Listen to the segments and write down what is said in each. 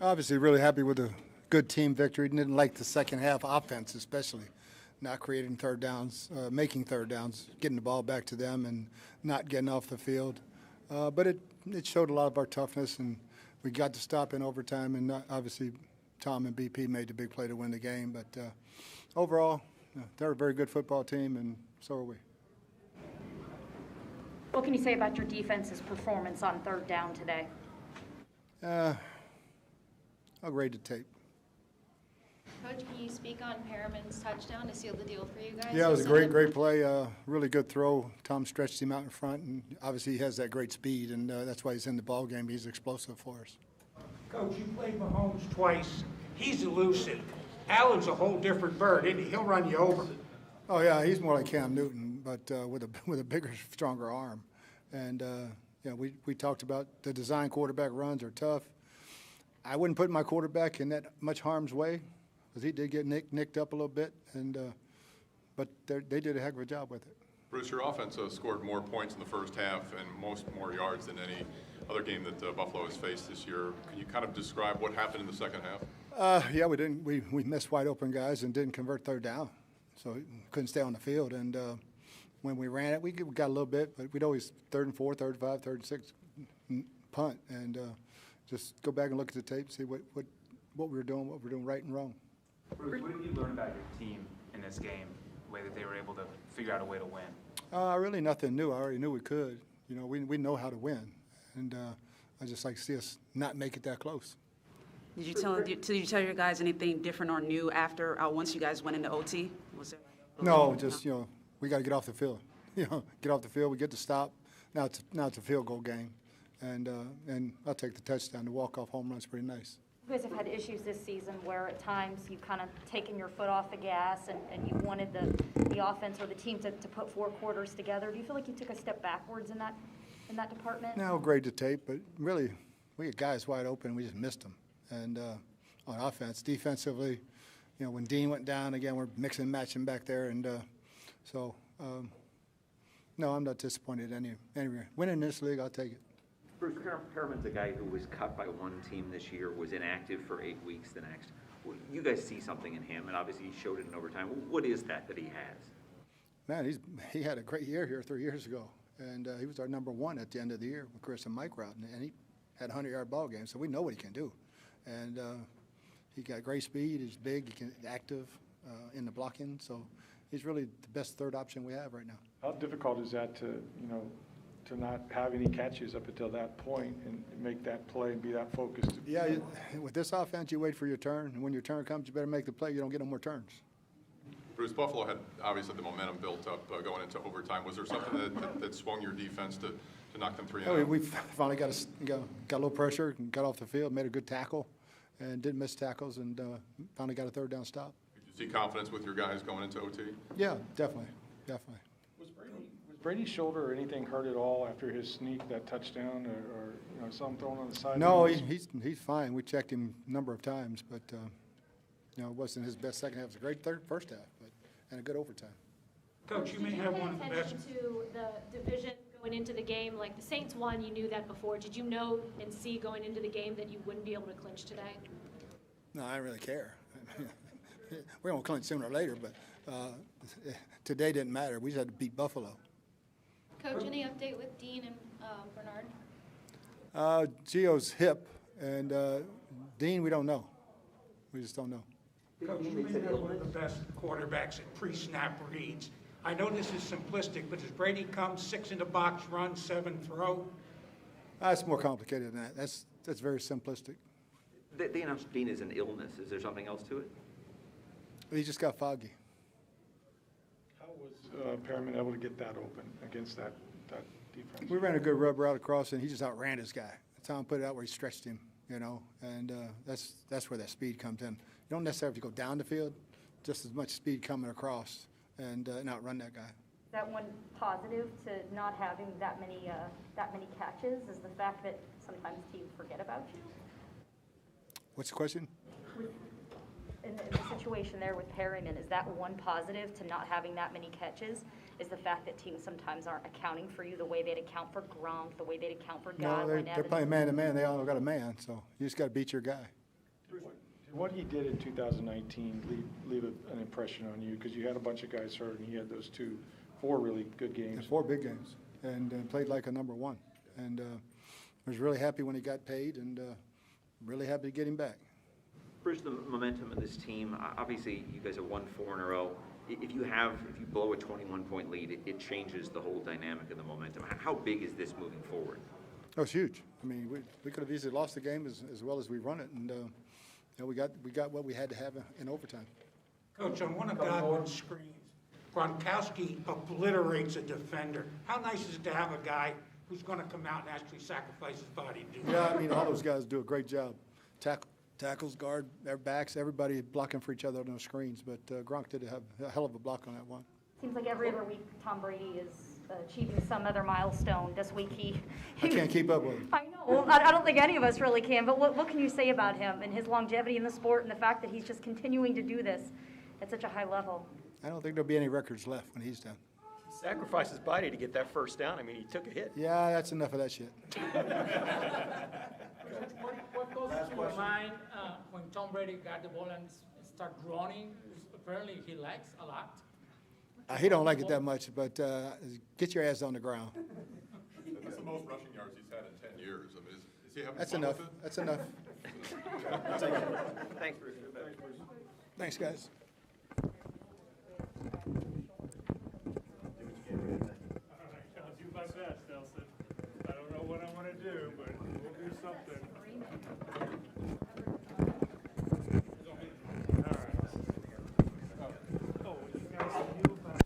Obviously, really happy with a good team victory. Didn't like the second half offense, especially not creating third downs, making third downs, getting the ball back to them, and not getting off the field. But it showed a lot of our toughness, and we got to stop in overtime. And obviously, Tom and BP made the big play to win the game. But overall, they're a very good football team, and so are we. What can you say about your defense's performance on third down today? I'll grade the tape. Coach, can you speak on Perriman's touchdown to seal the deal for you guys? Yeah, it was a great play. Really good throw. Tom stretched him out in front, and obviously he has that great speed, and that's why he's in the ball game. He's explosive for us. Coach, you played Mahomes twice. He's elusive. Allen's a whole different bird, isn't he? He'll run you over. Oh yeah, he's more like Cam Newton, but with a bigger, stronger arm. And we talked about the design quarterback runs are tough. I wouldn't put my quarterback in that much harm's way, because he did get nicked up a little bit, and but they did a heck of a job with it. Bruce, your offense scored more points in the first half and more yards than any other game that Buffalo has faced this year. Can you kind of describe what happened in the second half? Yeah, we didn't. We missed wide open guys and didn't convert third down, so couldn't stay on the field. And when we ran it, we got a little bit, but we'd always third and 4, third and 5, third and 6 punt, and just go back and look at the tape, see what we were doing, what we're doing right and wrong. Bruce, what did you learn about your team in this game, the way that they were able to figure out a way to win? Really nothing new. I already knew we could. You know, we know how to win, and I just like to see us not make it that close. Did you tell your guys anything different or new after once you guys went into OT? Was there No, just we got to get off the field. Get off the field. We get to stop. Now it's a field goal game, and I'll take the touchdown. The walk-off home run's pretty nice. You guys have had issues this season where at times you've kind of taken your foot off the gas and you wanted the offense or the team to put 4 quarters together. Do you feel like you took a step backwards in that department? No, grade the tape, but really we had guys wide open. We just missed them. And on offense, defensively, when Dean went down again, we're mixing and matching back there, and so no, I'm not disappointed anyway. Winning this league, I'll take it. Bruce, Perriman's a guy who was cut by one team this year, was inactive for 8 weeks the next. You guys see something in him, and obviously he showed it in overtime. What is that he has? Man, he had a great year here 3 years ago, and he was our number 1 at the end of the year with Chris and Mike Routen, and he had a 100-yard ball game, so we know what he can do. And he got great speed. He's big. He can active in the blocking. So he's really the best third option we have right now. How difficult is that to not have any catches up until that point and make that play and be that focused? Yeah, with this offense, you wait for your turn, and when your turn comes, you better make the play. You don't get no more turns. Bruce, Buffalo had obviously the momentum built up going into overtime. Was there something that swung your defense to knock them 3 out? We finally got a little pressure and got off the field, made a good tackle, and didn't miss tackles, and finally got a third down stop. Did you see confidence with your guys going into OT? Yeah, definitely. Was Brady's shoulder or anything hurt at all after his sneak, that touchdown, or something thrown on the side? No, he's fine. We checked him a number of times, but it wasn't his best second half. It was a great first half, and a good overtime. Coach, you may have one of the best. To the division going into the game, like the Saints won, you knew that before. Did you know and see going into the game that you wouldn't be able to clinch today? No, I don't really care. We're going to clinch sooner or later, but today didn't matter. We just had to beat Buffalo. Coach, any update with Dean and Bernard? Gio's hip, and Dean, we don't know. We just don't know. Coach, you may have one of the best quarterbacks at pre-snap reads. I know this is simplistic, but does Brady come 6 in the box, run, 7 throw? It's more complicated than that. That's very simplistic. They announced Dean as an illness. Is there something else to it? He just got foggy. How was Perriman able to get that open against that defense? We ran a good rub route across, and he just outran his guy. Tom put it out where he stretched him, and that's where that speed comes in. You don't necessarily have to go down the field, just as much speed coming across and outrun that guy. Is that one positive to not having that many catches is the fact that sometimes teams forget about you? What's the question? In the situation there with Perriman, is that one positive to not having that many catches? is the fact that teams sometimes aren't accounting for you the way they'd account for Gronk, the way they'd account for No, Godwin. they're playing man-to-man. They all got a man, so you just got to beat your guy. Did what he did in 2019 leave an impression on you? Because you had a bunch of guys hurt, and he had those four really good games. And 4 big games, and played like a number one. And was really happy when he got paid, and really happy to get him back. Bruce, the momentum of this team, obviously you guys have won 4 in a row. If you blow a 21-point lead, it changes the whole dynamic of the momentum. How big is this moving forward? Oh, it's huge. I mean, we could have easily lost the game as well as we run it, and we got what we had to have in overtime. Coach, on one of Godwin's screens, Gronkowski obliterates a defender. How nice is it to have a guy who's going to come out and actually sacrifice his body to do it? Yeah, I mean, all those guys do a great job. Tackles, guard, their backs, everybody blocking for each other on those screens. But Gronk did have a hell of a block on that one. Seems like every other week Tom Brady is achieving some other milestone. This week I can't keep up with him. I know. Well, I don't think any of us really can. But what can you say about him and his longevity in the sport and the fact that he's just continuing to do this at such a high level? I don't think there'll be any records left when he's done. Sacrificed his body to get that first down. I mean, he took a hit. Yeah, that's enough of that shit. What goes through your mind when Tom Brady got the ball and start running? Apparently he likes a lot. He don't like it that much, but get your ass on the ground. That's the most rushing yards he's had in 10 years. I mean, is he having That's fun enough. with it? That's enough. Thanks, Bruce. Thanks, guys. I'll do my best, Nelson. I don't know what I'm going to do, but we'll do something. All right. Oh, you guys knew about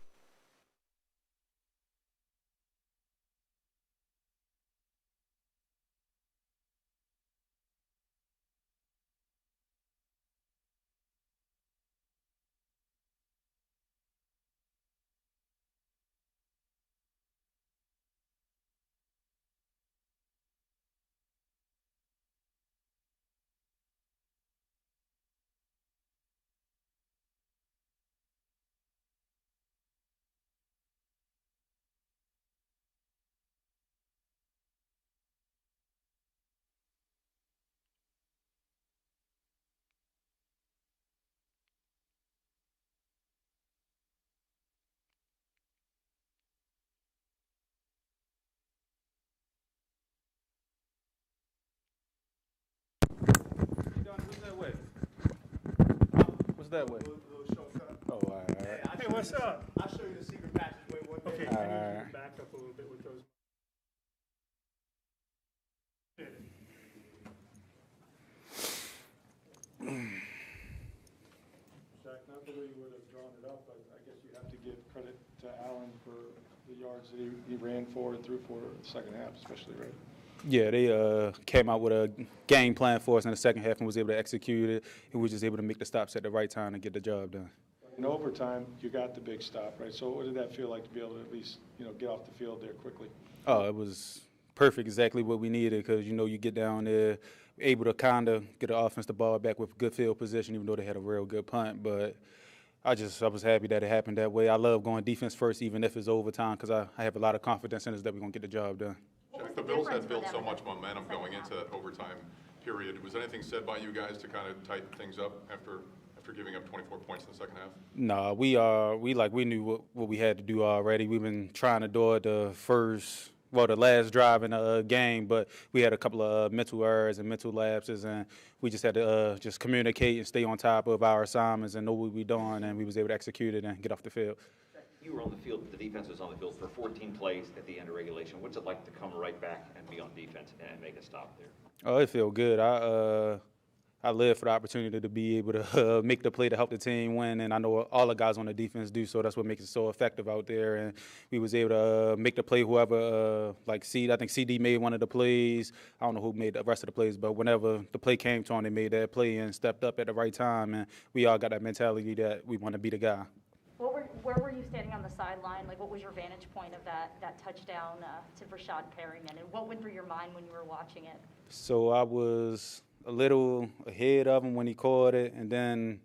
What's that way? Oh, all right. Hey, what's up? I'll show you the secret passageway one day. Okay, All I need you right. to back up a little bit with those. Shaq, not the way you would have drawn it up, but I guess you have to give credit to Allen for the yards that he ran for and threw for the second half, especially, right? Yeah, they came out with a game plan for us in the second half and was able to execute it. And we were just able to make the stops at the right time to get the job done. In overtime, you got the big stop, right? So what did that feel like to be able to at least, get off the field there quickly? Oh, it was perfect, exactly what we needed because, you get down there, able to kind of get the offense the ball back with good field position, even though they had a real good punt. But I was happy that it happened that way. I love going defense first, even if it's overtime, because I have a lot of confidence in us that we're going to get the job done. Jack, the Bills had built so much momentum going into that overtime period. Was anything said by you guys to kind of tighten things up after giving up 24 points in the second half? No, we knew what we had to do already. We've been trying to do it the last drive in the game, but we had a couple of mental errors and mental lapses, and we just had to just communicate and stay on top of our assignments and know what we're doing, and we was able to execute it and get off the field. You were on the field, the defense was on the field for 14 plays at the end of regulation. What's it like to come right back and be on defense and make a stop there? Oh, it felt good. I live for the opportunity to be able to make the play to help the team win, and I know all the guys on the defense do, so that's what makes it so effective out there. And we was able to make the play. Whoever, I think CD made one of the plays. I don't know who made the rest of the plays, but whenever the play came to them, they made that play and stepped up at the right time. And we all got that mentality that we want to be the guy. Where were you standing on the sideline? What was your vantage point of that touchdown to Rashad Perryman? And what went through your mind when you were watching it? So I was a little ahead of him when he caught it, and then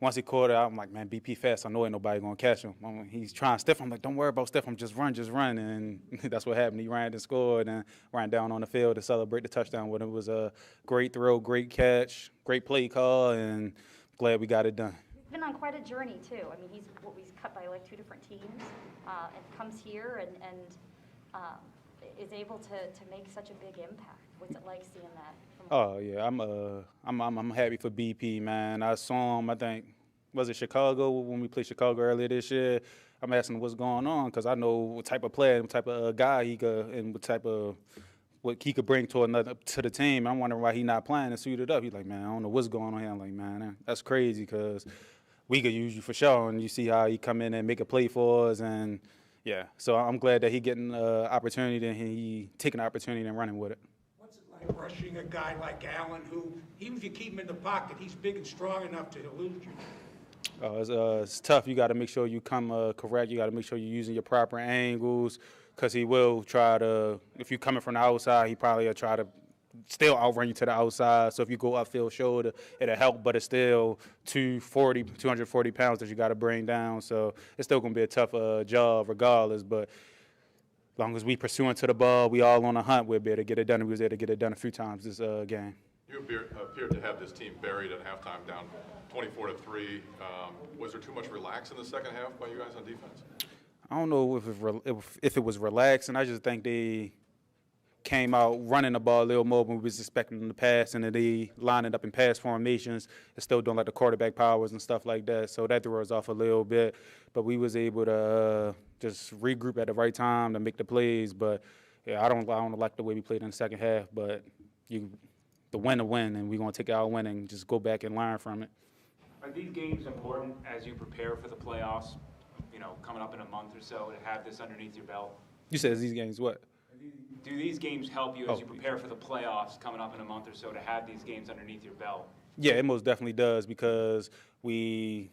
once he caught it, I'm like, man, BP fast. I know ain't nobody going to catch him. He's trying Steph. I'm like, don't worry about Steph. Just run. And that's what happened. He ran and scored and ran down on the field to celebrate the touchdown with him. It was a great throw, great catch, great play call, and glad we got it done. He's been on quite a journey, too. I mean, he's cut by like 2 different teams and comes here and is able to make such a big impact. What's it like seeing that? Oh yeah, I'm happy for BP, man. I saw him. I think was it Chicago when we played Chicago earlier this year. I'm asking him what's going on because I know what type of player, what type of guy he could, and what he could bring to the team. I'm wondering why he not playing and suited up. He's like, man, I don't know what's going on here. I'm like, man, that's crazy because we could use you for sure. And you see how he come in and make a play for us, and yeah. So I'm glad that he getting opportunity and he taking the opportunity and running with it. Like rushing a guy like Allen, who, even if you keep him in the pocket, he's big and strong enough to elude you. It's tough. You got to make sure you come correct. You got to make sure you're using your proper angles because he will try to, if you're coming from the outside, he probably will try to still outrun you to the outside. So if you go upfield shoulder, it'll help, but it's still 240 pounds that you got to bring down. So it's still going to be a tough job regardless, but as long as we pursuing to the ball, we all on a hunt, we'll be able to get it done. We was able to get it done a few times this game. You appeared to have this team buried at halftime, down 24-3. Was there too much relax in the second half by you guys on defense? I don't know if it was relaxing. I just think they came out running the ball a little more when we was expecting them to pass, and then they lining up in pass formations and still doing like the quarterback powers and stuff like that. So that threw us off a little bit, but we was able to just regroup at the right time to make the plays. But yeah, I don't like the way we played in the second half. But the win, and we're gonna take our win and just go back and learn from it. Are these games important as you prepare for the playoffs? You know, coming up in a month or so to have this underneath your belt. You said these games what? Do these games help you as you prepare for the playoffs coming up in a month or so to have these games underneath your belt? Yeah, it most definitely does because we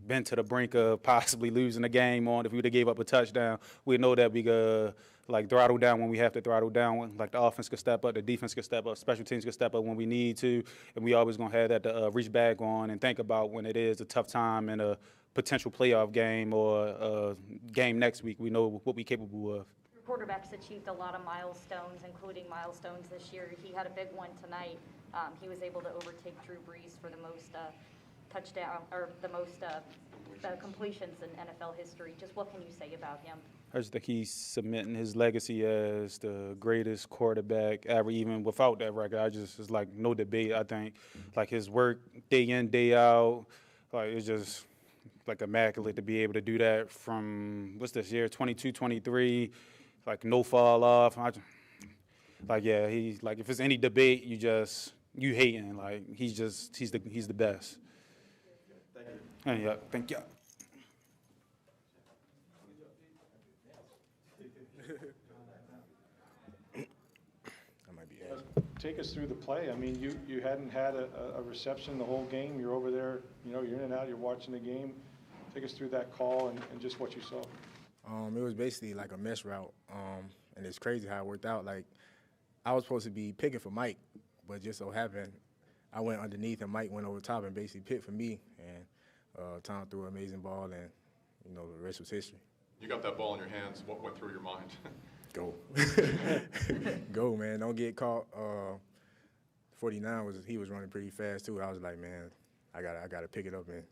been to the brink of possibly losing the game on. If we would have gave up a touchdown, we know that we could throttle down when we have to throttle down. Like the offense could step up, the defense could step up, special teams could step up when we need to, and we always gonna have that to reach back on and think about when it is a tough time in a potential playoff game or a game next week. We know what we're capable of. Your quarterback's achieved a lot of milestones, including milestones this year. He had a big one tonight. He was able to overtake Drew Brees for the most touchdown or the most completions in NFL history. Just what can you say about him? I just think he's cementing his legacy as the greatest quarterback ever, even without that record. It's like no debate. I think his work day in, day out, it's just immaculate to be able to do that from, what's this year, 22, 23, no fall off. He's if it's any debate, you hating. He's the best. Thank you. Yeah, thank you. Take us through the play. I mean, you hadn't had a reception the whole game. You're over there, you're in and out, you're watching the game. Take us through that call and just what you saw. It was basically like a mesh route, and it's crazy how it worked out. I was supposed to be picking for Mike, but just so happened I went underneath and Mike went over top and basically picked for me. And Tom threw an amazing ball, and the rest was history. You got that ball in your hands. What went through your mind? Go. Go, man. Don't get caught. 49 he was running pretty fast too. I was like, man, I gotta pick it up and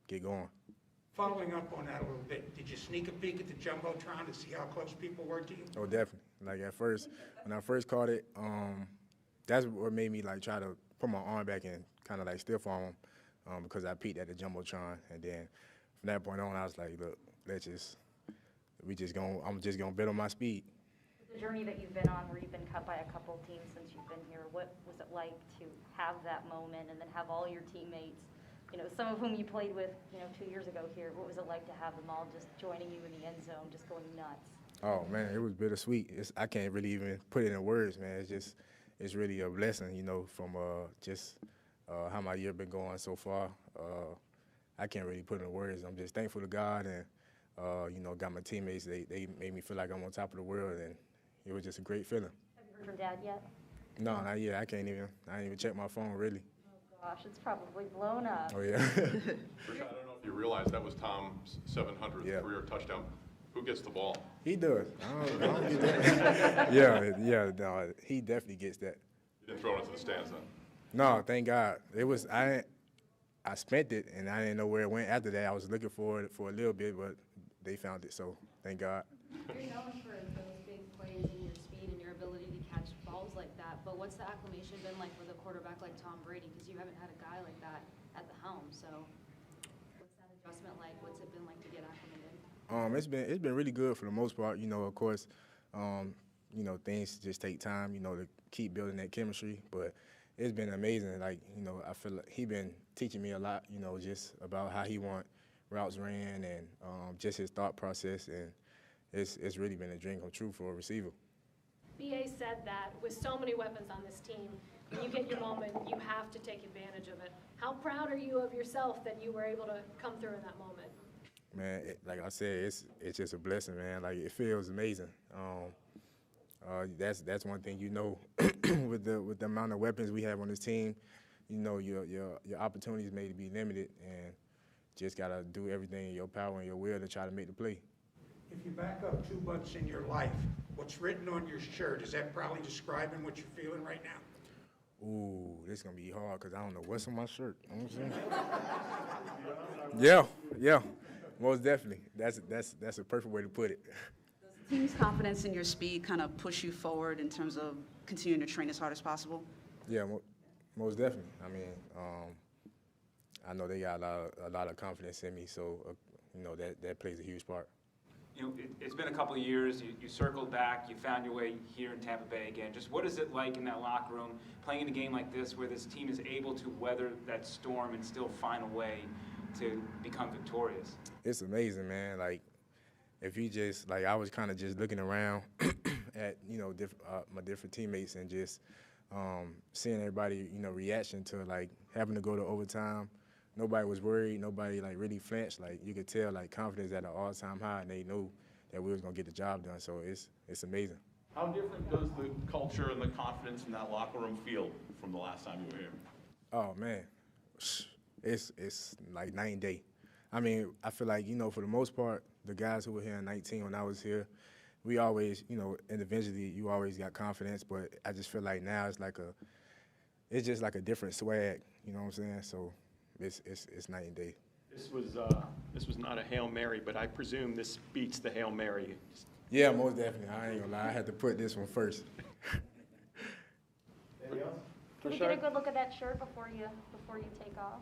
get going. Following up on that a little bit, did you sneak a peek at the Jumbotron to see how close people were to you? Oh, definitely. At first, when I first caught it, that's what made me try to put my arm back and kind of stiff arm him because I peeked at the Jumbotron, and then from that point on, I was like, look, I'm just gonna bet on my speed. The journey that you've been on, where you've been cut by a couple teams since you've been here, what was it like to have that moment and then have all your teammates, some of whom you played with, 2 years ago here? What was it like to have them all just joining you in the end zone, just going nuts? Oh man, it was bittersweet. I can't really even put it in words, man. It's really a blessing, from just how my year been going so far. I can't really put it in words. I'm just thankful to God and. Got my teammates. They made me feel like I'm on top of the world, and it was just a great feeling. Have you heard from Dad yet? No, not yet. I ain't even check my phone really. Oh Gosh, it's probably blown up. Oh, yeah. Rashad, I don't know if you realize that was Tom's 700th Yeah. career touchdown. Who gets the ball? He does. I don't get that. yeah, no, he definitely gets that. You didn't throw it into the stands then? No, thank God. It was, I spent it, and I didn't know where it went after that. I was looking for it for a little bit, but they found it, so thank God. You're known for those big plays and your speed and your ability to catch balls like that, but what's the acclimation been like with a quarterback like Tom Brady? Because you haven't had a guy like that at the helm, so what's that adjustment like? What's it been like to get acclimated? It's been really good for the most part. You know, of course, you know, things just take time, you know, to keep building that chemistry, but it's been amazing. Like, you know, I feel like he been teaching me a lot, you know, just about how he want routes ran and just his thought process, and it's really been a dream come true for a receiver. BA said that with so many weapons on this team, when you get your moment, you have to take advantage of it. How proud are you of yourself that you were able to come through in that moment? Man, like I said, it's just a blessing, man. Like, it feels amazing. That's one thing, you know, with the amount of weapons we have on this team, you know, your opportunities may be limited, and just gotta do everything in your power and your will to try to make the play. If you back up 2 months in your life, what's written on your shirt, is that probably describing what you're feeling right now? Ooh, this is gonna be hard because I don't know what's on my shirt. You know what I'm saying? Yeah, most definitely. That's a perfect way to put it. Does the team's confidence in your speed kind of push you forward in terms of continuing to train as hard as possible? Yeah, most definitely. I mean, I know they got a lot of confidence in me, so you know that plays a huge part. You know, it's been a couple of years. You circled back. You found your way here in Tampa Bay again. Just what is it like in that locker room, playing in a game like this where this team is able to weather that storm and still find a way to become victorious? It's amazing, man. Like, if you just, like, I was kind of just looking around at, you know, my different teammates and just seeing everybody, you know, reaction to, like, having to go to overtime. Nobody was worried. Nobody, like, really flinched. Like, you could tell, like, confidence at an all-time high, and they knew that we was going to get the job done. So it's amazing. How different does the culture and the confidence in that locker room feel from the last time you were here? Oh, man. It's like night and day. I mean, I feel like, you know, for the most part, the guys who were here in 19 when I was here, we always, you know, individually, you always got confidence, but I just feel like now it's just like a different swag, you know what I'm saying? So it's night and day. This was not a Hail Mary, but I presume this beats the Hail Mary. Yeah, most definitely. I ain't gonna lie. I had to put this one first. Can we get a good look at that shirt before you take off?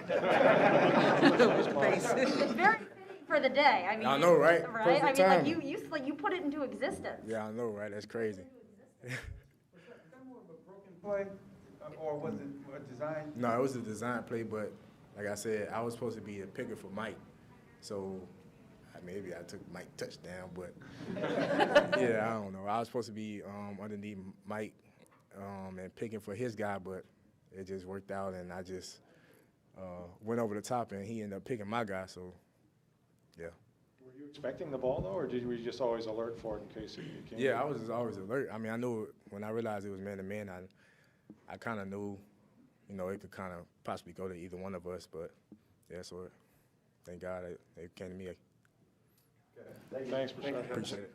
It's very fitting for the day. I mean, I know, right? Right? Perfect I mean, timing. like you put it into existence. Yeah, I know, right? That's crazy. Was that more of a broken play, or was it a design? No, it was a design play, but like I said, I was supposed to be a picker for Mike. So maybe I took Mike touchdown, but yeah, I don't know. I was supposed to be underneath Mike and picking for his guy, but it just worked out, and I just went over the top, and he ended up picking my guy, so yeah. Were you expecting the ball, though, or were you just always alert for it in case it came? Yeah, I was always alert. I mean, I knew when I realized it was man-to-man, I kind of knew, you know, it could kind of possibly go to either one of us, but yeah, so thank God it came to me. Okay. Thanks, Bruce. Appreciate it.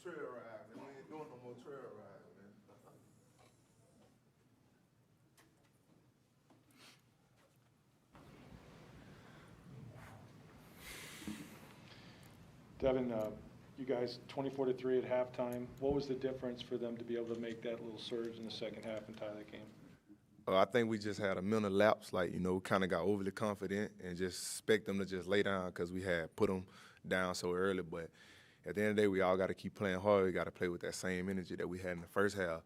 Trail ride, man. We ain't doing no more trail rides, man. Devin, you guys 24-3 at halftime. What was the difference for them to be able to make that little surge in the second half and tie that game? I think we just had a mental lapse. Like, we kind of got overly confident and just expect them to just lay down because we had put them down so early. But at the end of the day, we all got to keep playing hard. We got to play with that same energy that we had in the first half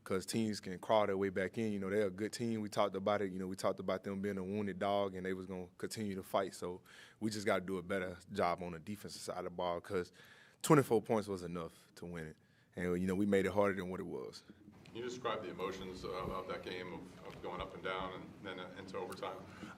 because teams can crawl their way back in. They're a good team. We talked about it. We talked about them being a wounded dog, and they was going to continue to fight. So we just got to do a better job on the defensive side of the ball because 24 points was enough to win it. And, we made it harder than what it was. Can you describe the emotions of that game of going up and down and then into overtime?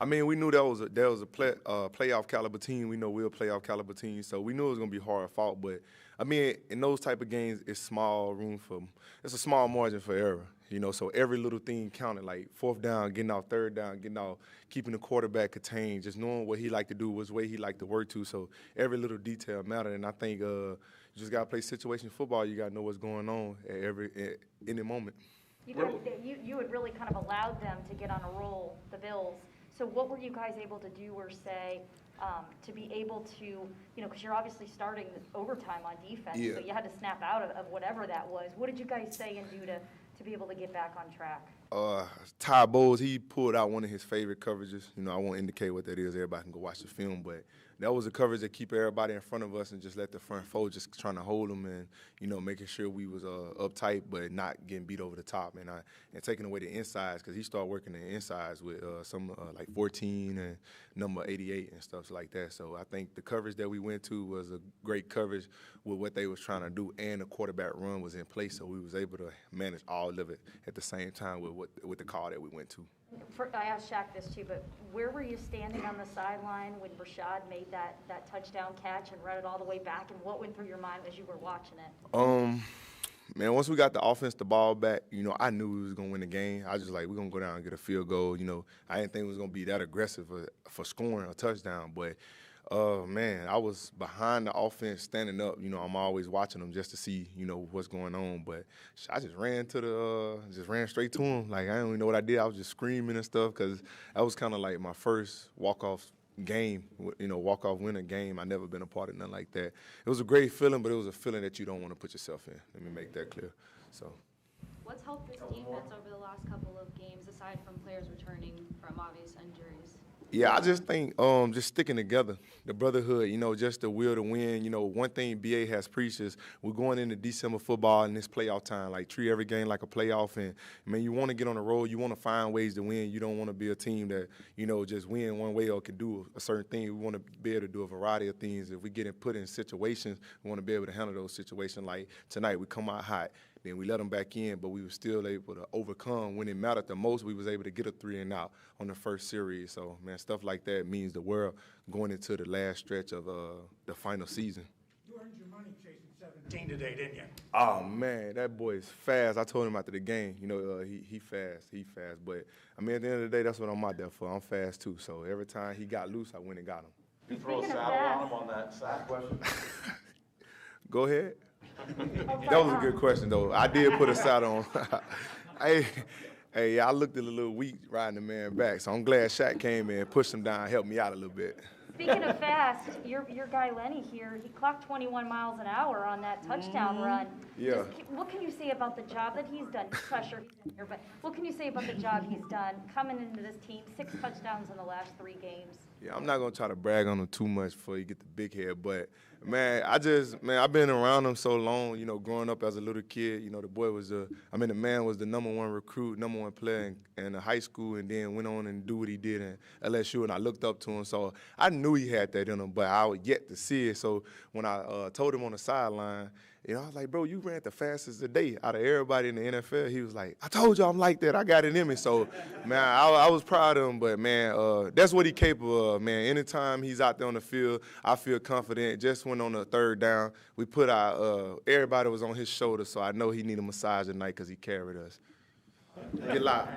I mean, we knew there was a playoff caliber team. We know we're a playoff caliber team, so we knew it was going to be hard fought. But, I mean, in those type of games, it's a small margin for error. So every little thing counted, like fourth down, getting off, third down, getting off, keeping the quarterback contained, just knowing what he liked to do, which way he liked to work to. So every little detail mattered, and I think you just got to play situation football. You got to know what's going on at any moment. You had really kind of allowed them to get on a roll, the Bills. So what were you guys able to do or say to be able to, because you're obviously starting overtime on defense, so you had to snap out of whatever that was. What did you guys say and do to be able to get back on track? Ty Bowles, he pulled out one of his favorite coverages. I won't indicate what that is. Everybody can go watch the film, but that was a coverage that keep everybody in front of us and just let the front four just trying to hold them and, making sure we was uptight but not getting beat over the top and taking away the insides because he started working the insides with some like 14 and number 88 and stuff like that. So I think the coverage that we went to was a great coverage with what they was trying to do, and the quarterback run was in place, so we was able to manage all of it at the same time with the call that we went to. I asked Shaq this too, but where were you standing on the sideline when Rashad made that touchdown catch and read it all the way back, and what went through your mind as you were watching it? Man, once we got the offense, the ball back, I knew we was going to win the game. I was just like, we're going to go down and get a field goal. I didn't think it was going to be that aggressive for scoring a touchdown, but man, I was behind the offense, standing up. I'm always watching them just to see, what's going on. But I just ran straight to him. Like, I don't even know what I did. I was just screaming and stuff because that was kind of like my first walk-off game, walk-off winner game. I never been a part of nothing like that. It was a great feeling, but it was a feeling that you don't want to put yourself in. Let me make that clear. So. What's helped this defense over the last couple of games, aside from players returning from obvious injuries? Yeah, I just think just sticking together, the brotherhood, just the will to win. One thing BA has preached is we're going into December football and this playoff time, like treat every game like a playoff. And, you want to get on the road. You want to find ways to win. You don't want to be a team that, just win one way or can do a certain thing. We want to be able to do a variety of things. If we get put in situations, we want to be able to handle those situations. Like tonight, we come out hot. Then we let them back in, but we were still able to overcome. When it mattered the most, we was able to get a 3-and-out on the first series. So, man, stuff like that means the world going into the last stretch of the final season. You earned your money chasing 17 today, didn't you? Oh, man, that boy is fast. I told him after the game, he fast. But, at the end of the day, that's what I'm out there for. I'm fast, too. So every time he got loose, I went and got him. You throw a saddle on him on that sack question? Go ahead. That was a good question, though. I did put a saddle on. Hey, I looked a little weak riding the man back, so I'm glad Shaq came in and pushed him down, helped me out a little bit. Speaking of fast, your guy Lenny here, he clocked 21 miles an hour on that touchdown run. Yeah. What can you say about the job that he's done? Pressure he's in here, but what can you say about the job he's done coming into this team? 6 touchdowns in the last 3 games. Yeah, I'm not gonna try to brag on him too much before you get the big head, but man, I've been around him so long, growing up as a little kid, the man was the #1 recruit, #1 player in high school, and then went on and do what he did in LSU, and I looked up to him, so I knew he had that in him, but I was yet to see it. So when I told him on the sideline, I was like, bro, you ran the fastest today out of everybody in the NFL. He was like, I told you I'm like that. I got it in me. So, man, I was proud of him. But, man, that's what he's capable of, man. Anytime he's out there on the field, I feel confident. Just went on the 3rd down. We put everybody was on his shoulder, so I know he needed a massage tonight because he carried us. Get live.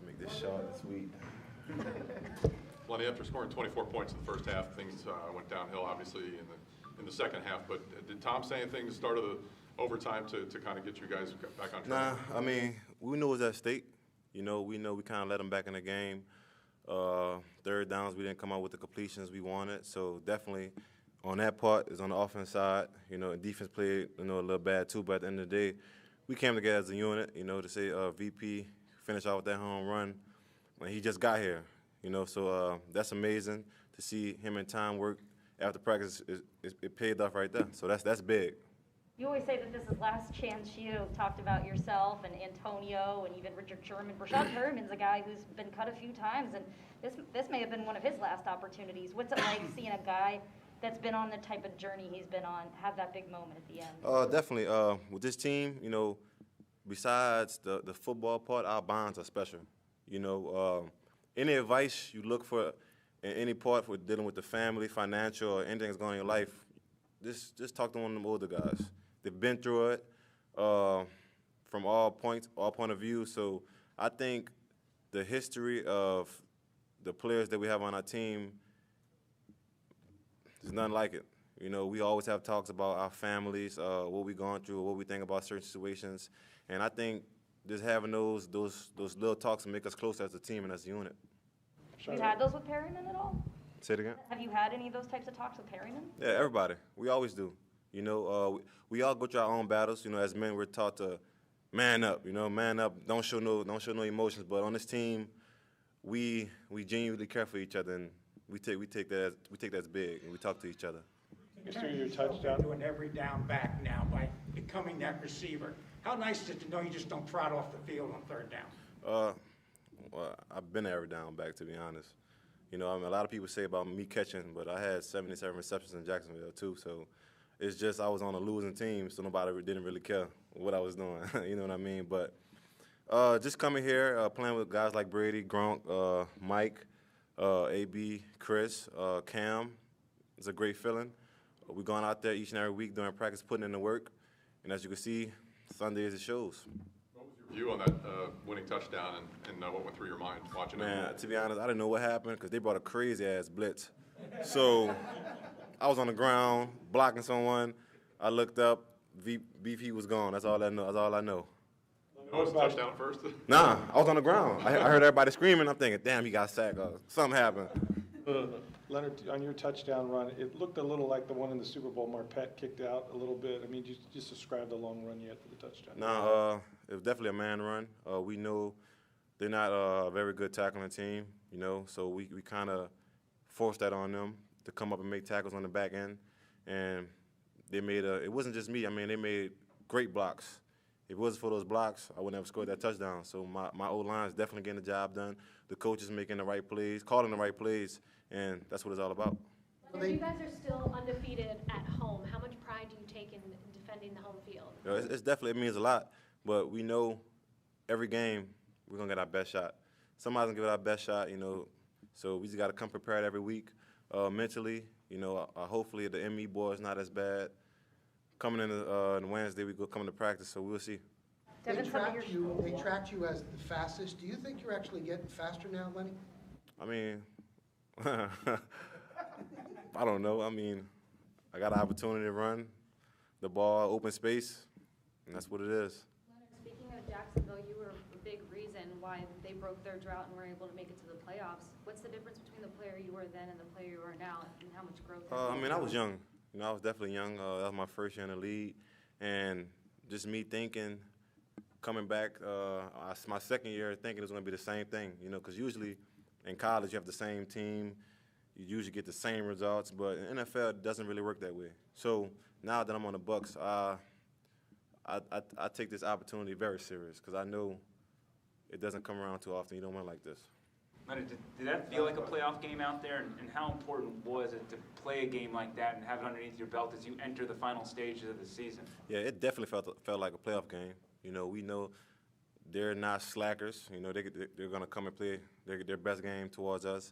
Make this short and sweet. Lenny, after scoring 24 points in the first half, things went downhill, obviously, in the second half. But did Tom say anything at the start of the overtime to kind of get you guys back on track? Nah, we knew it was at stake. We know we kind of let them back in the game. Third downs, we didn't come out with the completions we wanted. So definitely on that part is on the offense side. And defense played, a little bad too. But at the end of the day, we came together as a unit, to say VP finished out with that home run when he just got here. So that's amazing to see him and Tom work after practice. It paid off right there. So that's big. You always say that this is last chance. You talked about yourself and Antonio and even Richard Sherman. Brashad Perriman's a guy who's been cut a few times, and this may have been one of his last opportunities. What's it like seeing a guy that's been on the type of journey he's been on have that big moment at the end? Definitely. With this team, besides the football part, our bonds are special. Any advice you look for in any part for dealing with the family, financial, or anything that's going on in your life, just talk to one of them older guys. They've been through it from all point of view. So I think the history of the players that we have on our team, there's nothing like it. We always have talks about our families, what we're going through, what we think about certain situations. And I think just having those little talks make us closer as a team and as a unit. Have you had those with Perryman at all? Say it again? Have you had any of those types of talks with Perryman? Yeah, everybody. We always do. We all go through our own battles. As men, we're taught to man up. Man up. Don't show no emotions. But on this team, we genuinely care for each other, and we take that as big, and we talk to each other. Your touchdown. Doing every down back now by becoming that receiver. How nice is it to know you just don't trot off the field on third down? Well, I've been every down back, to be honest. A lot of people say about me catching, but I had 77 receptions in Jacksonville too. So it's just I was on a losing team, so nobody didn't really care what I was doing. You know what I mean? But just coming here, playing with guys like Brady, Gronk, Mike, AB, Chris, Cam, it's a great feeling. We're going out there each and every week during practice, putting in the work, and as you can see, Sundays it shows. What was your view on that winning touchdown, and what went through your mind watching it? Man, to be honest, I didn't know what happened because they brought a crazy-ass blitz. So I was on the ground blocking someone. I looked up, VP was gone. That's all I know. Oh, it was a touchdown first? Nah, I was on the ground. I heard everybody screaming. I'm thinking, damn, he got sacked. Something happened. Leonard, on your touchdown run, it looked a little like the one in the Super Bowl. Marpet kicked out a little bit. I mean, just describe the long run you had for the touchdown. No, it was definitely a man run. We know they're not a very good tackling team, so we kind of forced that on them to come up and make tackles on the back end. And they made it wasn't just me. I mean, they made great blocks. If it wasn't for those blocks, I wouldn't have scored that touchdown. So my O-line is definitely getting the job done. The coaches making the right plays, calling the right plays, and that's what it's all about. You guys are still undefeated at home. How much pride do you take in defending the home field? It's definitely, it means a lot, but we know every game we're going to get our best shot. Somebody's going to give it our best shot, so we just got to come prepared every week mentally. Hopefully the ME board is not as bad. Coming in Wednesday, we go coming to practice, so we'll see. They tracked you as the fastest. Do you think you're actually getting faster now, Lenny? I mean, I don't know. I mean, I got an opportunity to run the ball, open space, and that's what it is. Leonard, speaking of Jacksonville, you were a big reason why they broke their drought and were able to make it to the playoffs. What's the difference between the player you were then and the player you are now, and how much growth? I mean, I was young. I was definitely young. That was my first year in the league, and just me thinking, coming back, my second year, thinking it was going to be the same thing, because usually in college you have the same team, you usually get the same results, but in NFL it doesn't really work that way. So now that I'm on the Bucs, I take this opportunity very serious because I know it doesn't come around too often. You don't win like this. Leonard, did that feel like a playoff game out there, and how important was it to play a game like that and have it underneath your belt as you enter the final stages of the season? Yeah, it definitely felt like a playoff game. We know they're not slackers. They're going to come and play their best game towards us.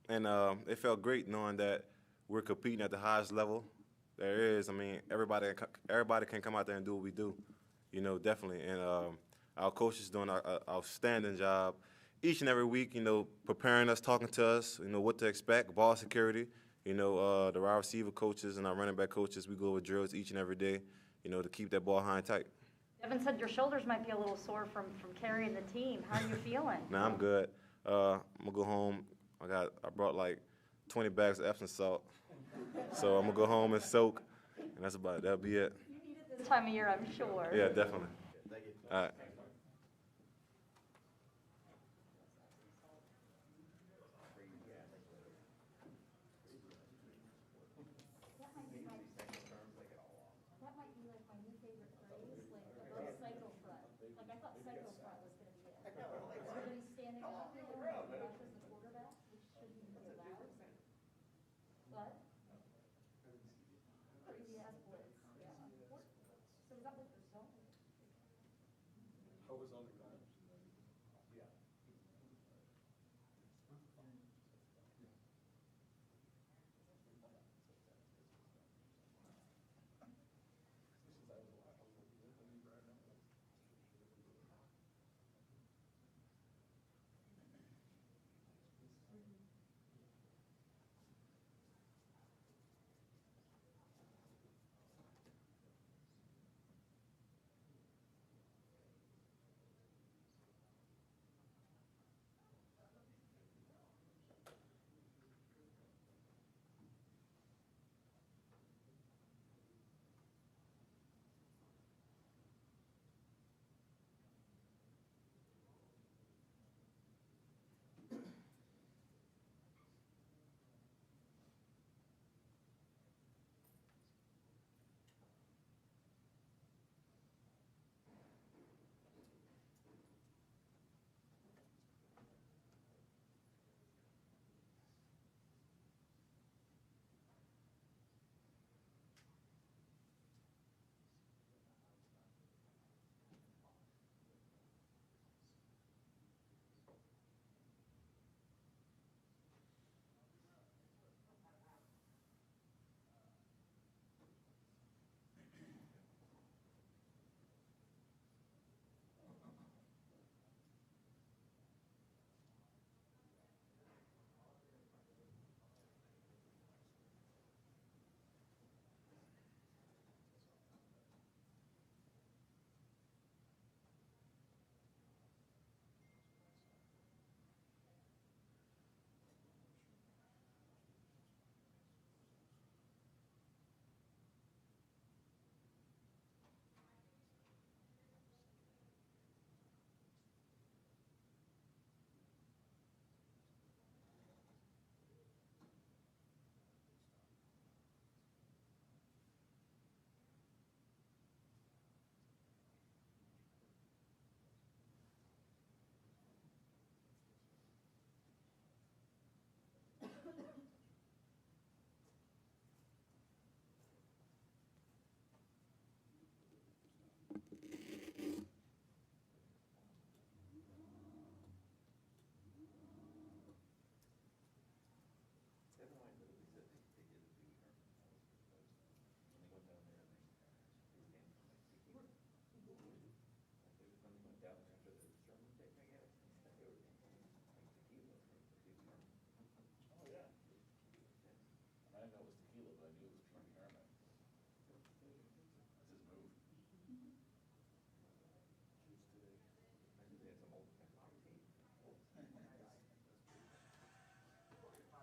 And it felt great knowing that we're competing at the highest level there is. I mean, everybody can come out there and do what we do, definitely. And our coaches doing an outstanding job each and every week, preparing us, talking to us, what to expect, ball security. The wide receiver coaches and our running back coaches, we go over drills each and every day, to keep that ball high and tight. Devin said your shoulders might be a little sore from carrying the team. How are you feeling? Nah, I'm good. I'm gonna go home. I brought like 20 bags of Epsom salt, so I'm gonna go home and soak, and that's about it. That'll be it. You need it this time of year, I'm sure. Yeah, definitely. All right. That might be like my new favorite phrase, like above cycle front. Like I thought cycle front was gonna be it. Everybody's standing up and rushes the quarterback, which shouldn't even be allowed. What? Crazy ass blitz, yeah. So is that like your zone? I was on the ground.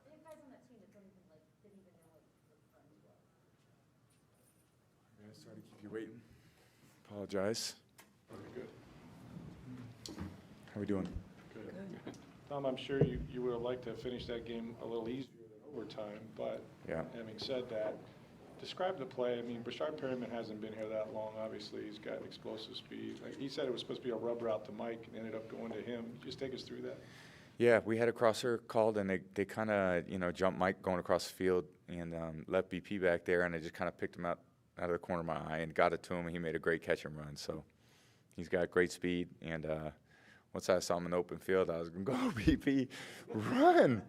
They have guys on that team that didn't even know what friends were. Yeah, sorry to keep you waiting. Apologize. Good. How we doing? Good. Tom, I'm sure you would have liked to have finished that game a little easier than overtime, but Yeah. having said that, describe the play. I mean, Brashard Perryman hasn't been here that long, obviously. He's got explosive speed. Like, he said it was supposed to be a rub route to Mike and ended up going to him. Just take us through that. Yeah, we had a crosser called, and they kind of, jumped Mike going across the field and left BP back there, and I just kind of picked him out of the corner of my eye and got it to him, and he made a great catch and run. So he's got great speed, and once I saw him in the open field, I was going to go, BP, run!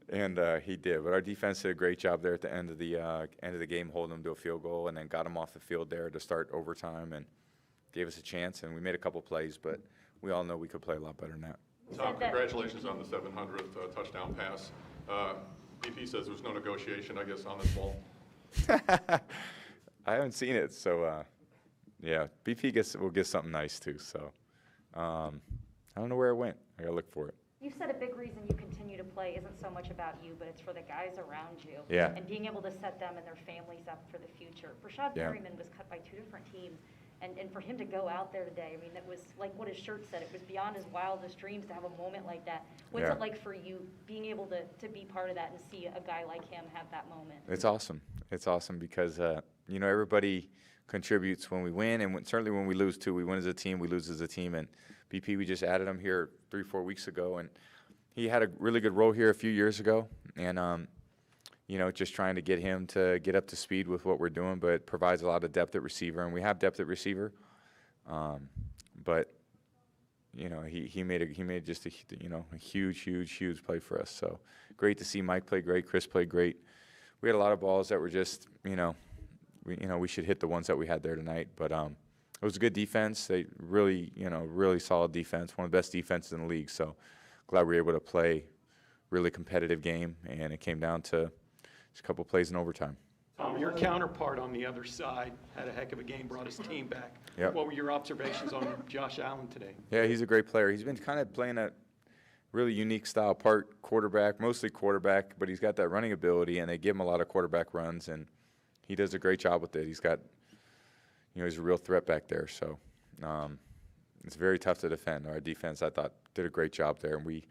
And he did. But our defense did a great job there at the end of the game, holding him to a field goal, and then got him off the field there to start overtime and gave us a chance. And we made a couple plays, but we all know we could play a lot better than that. Tom, congratulations on the 700th touchdown pass. BP says there's no negotiation, I guess, on this ball. I haven't seen it, so yeah, BP will get something nice too. So I don't know where it went. I gotta look for it. You've said a big reason you continue to play isn't so much about you, but it's for the guys around you. Yeah. And being able to set them and their families up for the future. Brashad Perryman was cut by 2 different teams. And for him to go out there today, I mean, it was like what his shirt said. It was beyond his wildest dreams to have a moment like that. What's it like for you being able to be part of that and see a guy like him have that moment? It's awesome. It's awesome because, you know, everybody contributes when we win, and certainly when we lose, too. We win as a team, we lose as a team. And BP, we just added him here 3-4 weeks ago, and he had a really good role here a few years ago. And, you know, just trying to get him to get up to speed with what we're doing, but provides a lot of depth at receiver, and we have depth at receiver. But you know, he made just a huge play for us. So great to see Mike play great, Chris play great. We had a lot of balls that were just, we should hit the ones that we had there tonight. But it was a good defense. They really, really solid defense, one of the best defenses in the league. So glad we were able to play really competitive game, and it came down to just a couple plays in overtime. Your counterpart on the other side had a heck of a game, brought his team back. Yep. What were your observations on Josh Allen today? Yeah, he's a great player. He's been kind of playing a really unique style, part quarterback, mostly quarterback, but he's got that running ability, and they give him a lot of quarterback runs, and he does a great job with it. He's got, he's a real threat back there. So it's very tough to defend. Our defense, I thought, did a great job there, and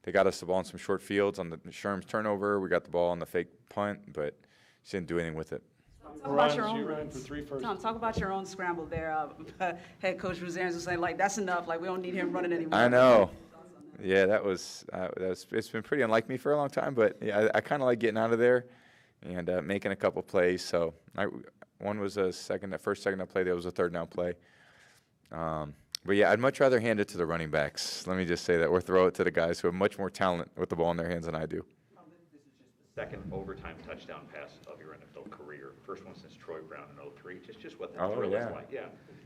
they got us the ball in some short fields on the Sherm's turnover. We got the ball on the fake punt, but just didn't do anything with it. Talk about your You own, ran for 3 first. Tom, talk about your own scramble there. Head coach Bruce Arians was saying, like, that's enough. Like, we don't need him running anymore. I know. Yeah, that was it's been pretty unlike me for a long time, but yeah, I kind of like getting out of there and making a couple plays. So one was a first second down play. That was a third down play. But yeah, I'd much rather hand it to the running backs. Let me just say that, or throw it to the guys who have much more talent with the ball in their hands than I do. Second overtime touchdown pass of your NFL career. First one since Troy Brown in 03. Just what that Oh, thrill yeah. is like. Yeah.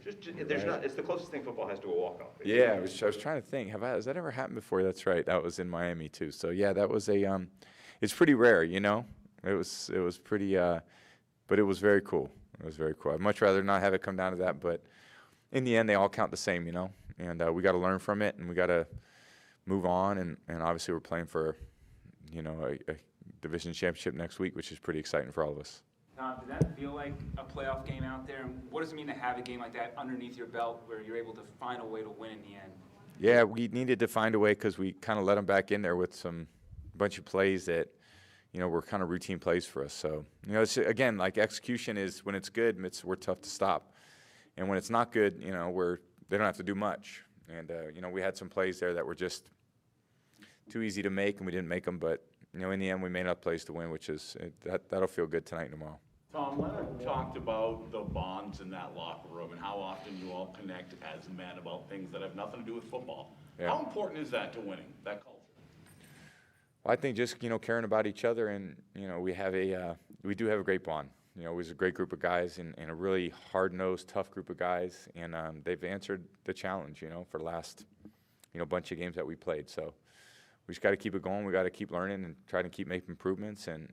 It's the closest thing football has to a walk-off. Yeah, I was trying to think. Has that ever happened before? That's right. That was in Miami too. So yeah, that was it's pretty rare, It was pretty, but it was very cool. It was very cool. I'd much rather not have it come down to that, but in the end, they all count the same, And we got to learn from it, and we got to move on. And obviously, we're playing for, a division championship next week, which is pretty exciting for all of us. Tom, did that feel like a playoff game out there? And what does it mean to have a game like that underneath your belt where you're able to find a way to win in the end? Yeah, we needed to find a way because we kind of let them back in there with a bunch of plays that, were kind of routine plays for us. So, it's, again, like execution is when it's good, we're tough to stop. And when it's not good, they don't have to do much. And, we had some plays there that were just too easy to make, and we didn't make them. But, in the end, we made enough plays to win, which is that'll feel good tonight and tomorrow. Tom, Leonard talked about the bonds in that locker room and how often you all connect as men about things that have nothing to do with football. Yeah. How important is that to winning, that culture? Well, I think just, caring about each other, and, we do have a great bond. It was a great group of guys and a really hard-nosed, tough group of guys, and they've answered the challenge, for the last, bunch of games that we played. So we just got to keep it going. We got to keep learning and try to keep making improvements, and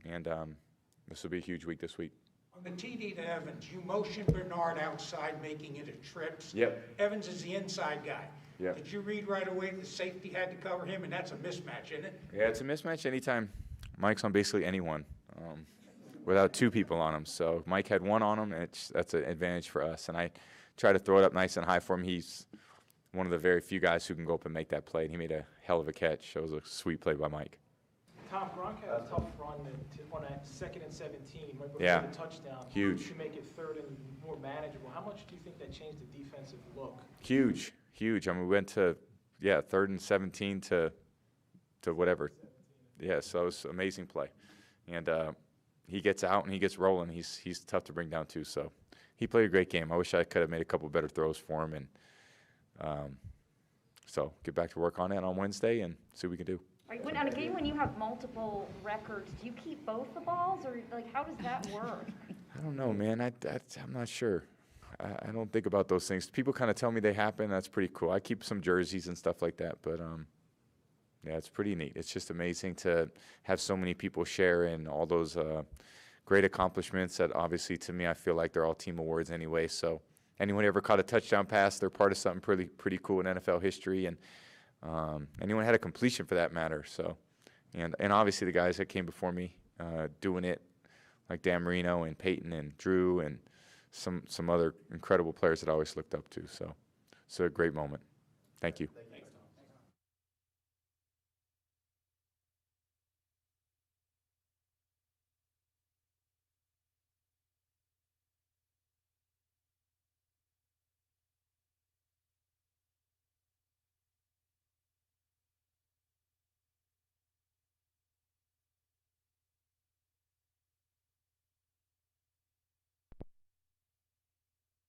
this will be a huge week this week. On the TD to Evans, you motioned Bernard outside, making it a trip. Yep. Evans is the inside guy. Yep. Did you read right away the safety had to cover him, and that's a mismatch, isn't it? Yeah, it's a mismatch anytime Mike's on basically anyone without 2 people on him. So Mike had 1 on him, and that's an advantage for us. And I try to throw it up nice and high for him. He's one of the very few guys who can go up and make that play, and he made a hell of a catch. So it was a sweet play by Mike. Tom, Gronk had a tough run on that 2nd and 17 right before Yeah. the touchdown. Huge. To make it 3rd and more manageable. How much do you think that changed the defensive look? Huge. I mean, we went to, 3rd and 17 to whatever. Yeah, so it was an amazing play. And he gets out and he gets rolling. He's tough to bring down too. So he played a great game. I wish I could have made a couple better throws for him. And so get back to work on it on Wednesday and see what we can do. On a game when you have multiple records, do you keep both the balls, or how does that work? I don't know, man. I'm not sure. I don't think about those things. People kind of tell me they happen. That's pretty cool. I keep some jerseys and stuff like that. But, yeah, it's pretty neat. It's just amazing to have so many people share in all those great accomplishments that obviously to me I feel like they're all team awards anyway. So anyone ever caught a touchdown pass, they're part of something pretty cool in NFL history. And anyone had a completion for that matter. So, and obviously the guys that came before me doing it, like Dan Marino and Peyton and Drew and some other incredible players that I always looked up to. So it's a great moment. Thank you.